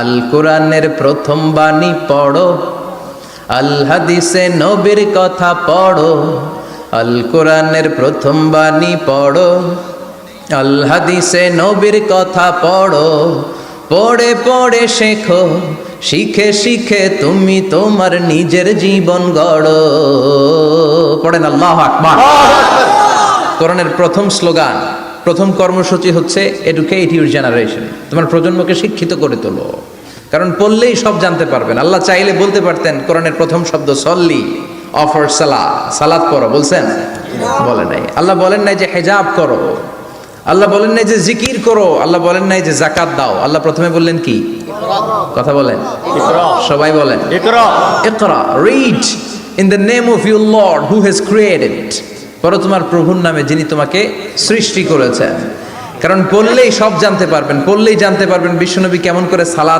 আল কোরআনের প্রথম বাণী পড়ো, আল হাদিসে নবীর কথা পড়ো। আল কোরআনের প্রথম বাণী পড়ো, আল হাদিসে নবীর কথা পড়ো। পড়ে পড়ে শেখো, শিখে শিখে তুমি তোমার নিজের জীবন গড়ো। পড়েন আল্লাহু আকবার। কোরআনের প্রথম স্লোগান, প্রথম কর্মসূচি হচ্ছে এডুকেট ইউর জেনারেশন। তোমার প্রজন্মকে শিক্ষিত করে তোলো, কারণ পড়লেই সব জানতে পারবেন। আল্লাহ চাইলে বলতে পারতেন কোরআনের প্রথম শব্দ সল্লি, অফার সালাত, সালাত পড়ো, বলছেন? বলেন নাই। আল্লাহ বলেন নাই যে হিজাব করো, আল্লাহ বলেন নাই যে জিকির করো, আল্লাহ বলেন নাই যে যাকাত দাও। আল্লাহ প্রথমে বললেন কি? কথা বলেন, সবাই বলেন ইকরা, read in the name of your lord who has created. পড়ো তোমার প্রভুর নামে যিনি তোমাকে সৃষ্টি করেছেন। কারণ পড়লেই সব জানতে পারবেন, পড়লেই জানতে পারবেন বিশ্বনবী কেমন করে সালাত